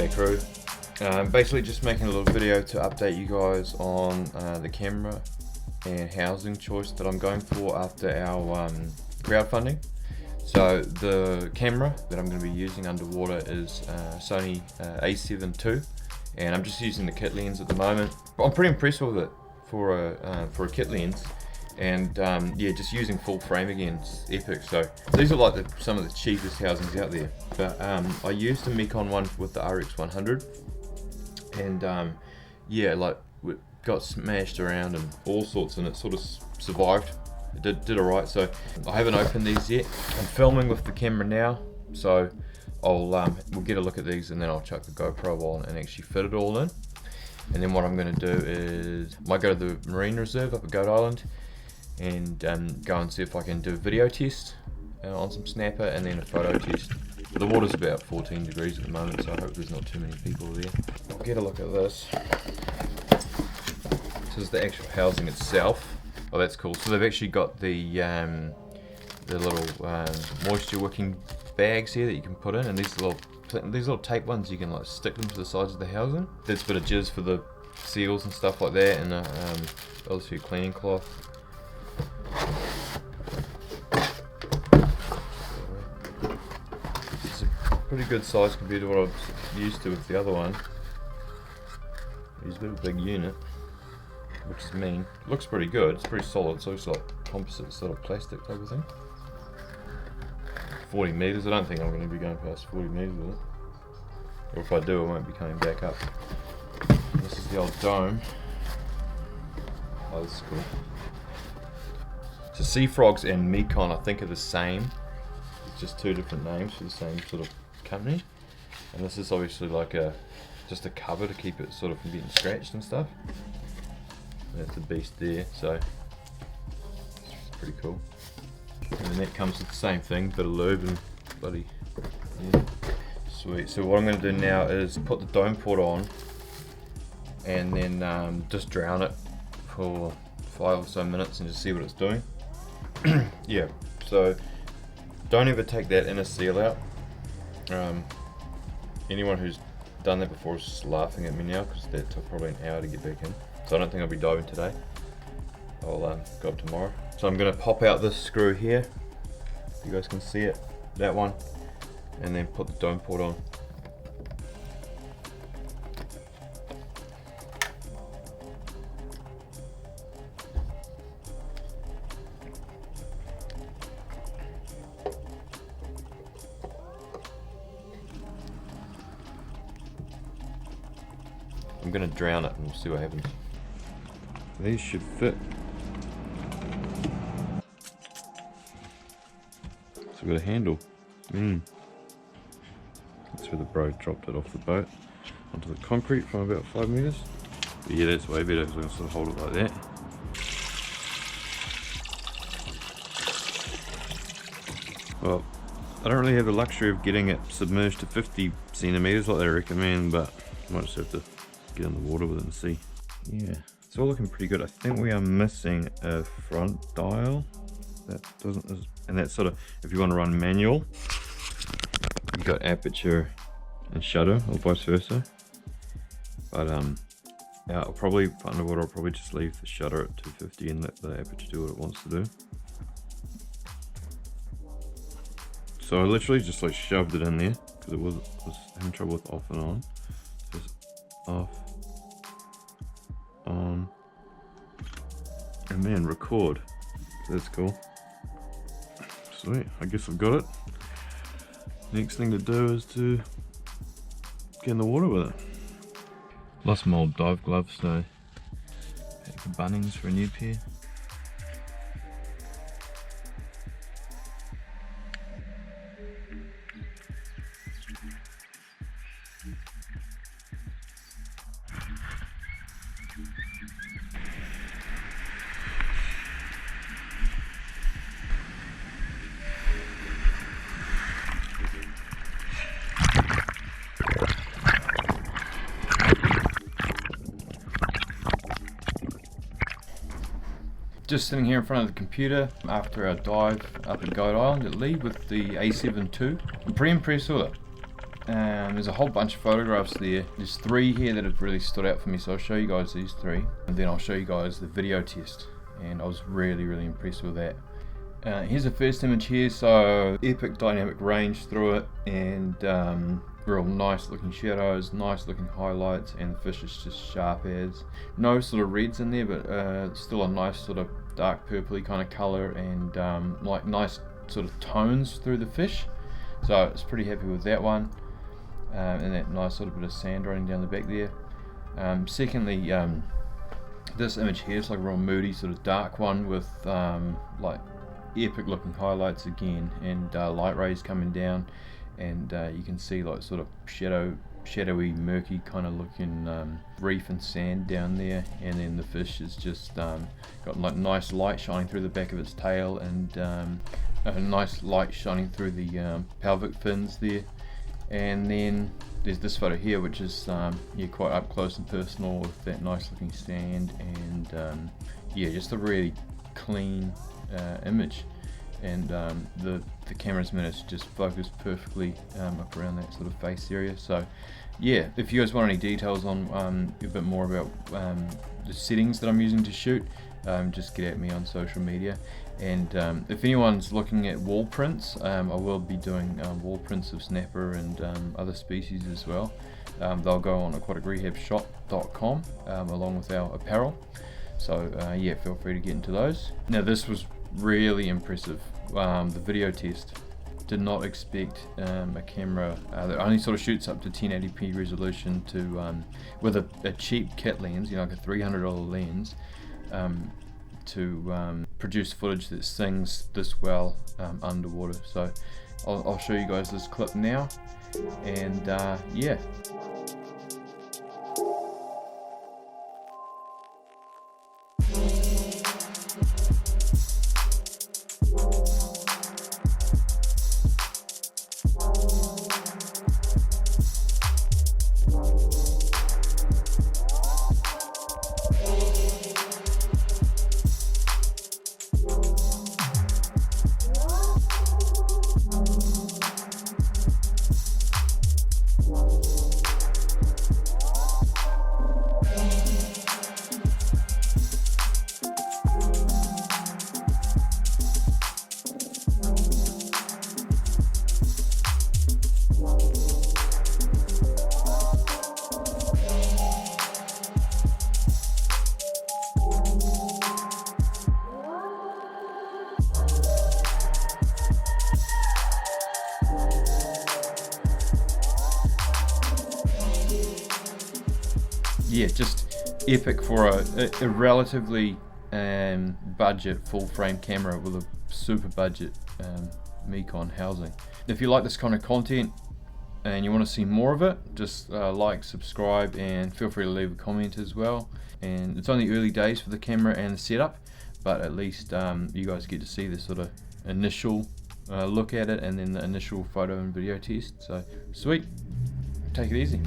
back row. Basically just making a little video to update you guys on the camera and housing choice that I'm going for after our crowdfunding. So the camera that I'm going to be using underwater is Sony A7 II, and I'm just using the kit lens at the moment. I'm pretty impressed with it for a kit lens, and yeah, just using full frame again, it's epic. So these are like some of the cheapest housings out there, but I used a Meikon one with the RX100, and yeah, like it got smashed around and all sorts, and it sort of survived. It did alright. So I haven't opened these yet. I'm filming with the camera now, so I'll we'll get a look at these, and then I'll chuck the GoPro on and actually fit it all in. And then what I'm going to do is I might go to the marine reserve up at Goat Island and go and see if I can do a video test on some snapper, and then a photo test. The water's about 14 degrees at the moment, so I hope there's not too many people there. I'll get a look at this. This is the actual housing itself. Oh, that's cool. So they've actually got the little moisture wicking bags here that you can put in, and these little tape ones, you can like stick them to the sides of the housing. That's a bit of jizz for the seals and stuff like that, and obviously a cleaning cloth. It's a pretty good size compared to what I was used to with the other one. It's a bit of a big unit, which is mean. It looks pretty good, it's pretty solid, so it's like composite sort of plastic type of thing. 40 meters, I don't think I'm going to be going past 40 meters with it. Or if I do, I won't be coming back up. This is the old dome. Oh, this is cool. So Sea Frogs and Meikon, I think, are the same. It's just two different names for the same sort of company. And this is obviously like just a cover to keep it sort of from getting scratched and stuff. That's a beast there, so it's pretty cool. And then that comes with the same thing, bit of lube and bloody, yeah, sweet. So what I'm going to do now is put the dome port on, and then just drown it for 5 or so minutes and just see what it's doing. Yeah, so don't ever take that inner seal out. Anyone who's done that before is just laughing at me now, because that took probably an hour to get back in. So I don't think I'll be diving today. I'll go up tomorrow. So I'm going to pop out this screw here, you guys can see it, that one, and then put the dome port on. I'm going to drown it and we'll see what happens. These should fit. So we've got a handle. That's where the bro dropped it off the boat onto the concrete from about 5 meters. But yeah, that's way better because I'm going to sort of hold it like that. Well, I don't really have the luxury of getting it submerged to 50 centimeters like they recommend, but I might just have to get in the water with it and see. Yeah, it's all looking pretty good. I think we are missing a front dial. That doesn't, and that's sort of, if you want to run manual, you've got aperture and shutter, or vice versa. But yeah, I'll probably, for underwater, I'll probably just leave the shutter at 250 and let the aperture do what it wants to do. So I literally just like shoved it in there because it was having trouble with off and on. Just off, on, and then record. So that's cool. Sweet, I guess I've got it. Next thing to do is to get in the water with it. Lost my old dive gloves, so back to Bunnings for a new pair. Just sitting here in front of the computer after our dive up at Goat Island at Lee with the A7 II. I'm pretty impressed with it. There's a whole bunch of photographs there. There's 3 here that have really stood out for me, so I'll show you guys these 3, and then I'll show you guys the video test, and I was really impressed with that. Here's the first image here, so epic dynamic range through it, and real nice looking shadows, nice looking highlights, and the fish is just sharp as. No sort of reds in there, but still a nice sort of dark purpley kind of colour, and like nice sort of tones through the fish. So I was pretty happy with that one, and that nice sort of bit of sand running down the back there. Secondly, this image here is like a real moody sort of dark one with like epic looking highlights again, and light rays coming down, and you can see like sort of shadowy, murky kind of looking reef and sand down there, and then the fish is just got like nice light shining through the back of its tail, and a nice light shining through the pelvic fins there. And then there's this photo here, which is yeah, quite up close and personal with that nice looking sand, and yeah, just a really clean image, and the camera's managed to just focus perfectly up around that sort of face area. So yeah, if you guys want any details on a bit more about the settings that I'm using to shoot, just get at me on social media. And if anyone's looking at wall prints, I will be doing wall prints of snapper and other species as well. They'll go on aquaticrehabshop.com along with our apparel. So yeah, feel free to get into those. Now this was really impressive. The video test. Did not expect a camera that only sort of shoots up to 1080p resolution to with a cheap kit lens, you know, like a $300 lens, to produce footage that sings this well underwater. So I'll show you guys this clip now, and yeah. Yeah, just epic for a relatively budget full frame camera with a super budget Meikon housing. If you like this kind of content and you want to see more of it, just like, subscribe, and feel free to leave a comment as well. And it's only early days for the camera and the setup, but at least you guys get to see the sort of initial look at it, and then the initial photo and video test. So sweet, take it easy.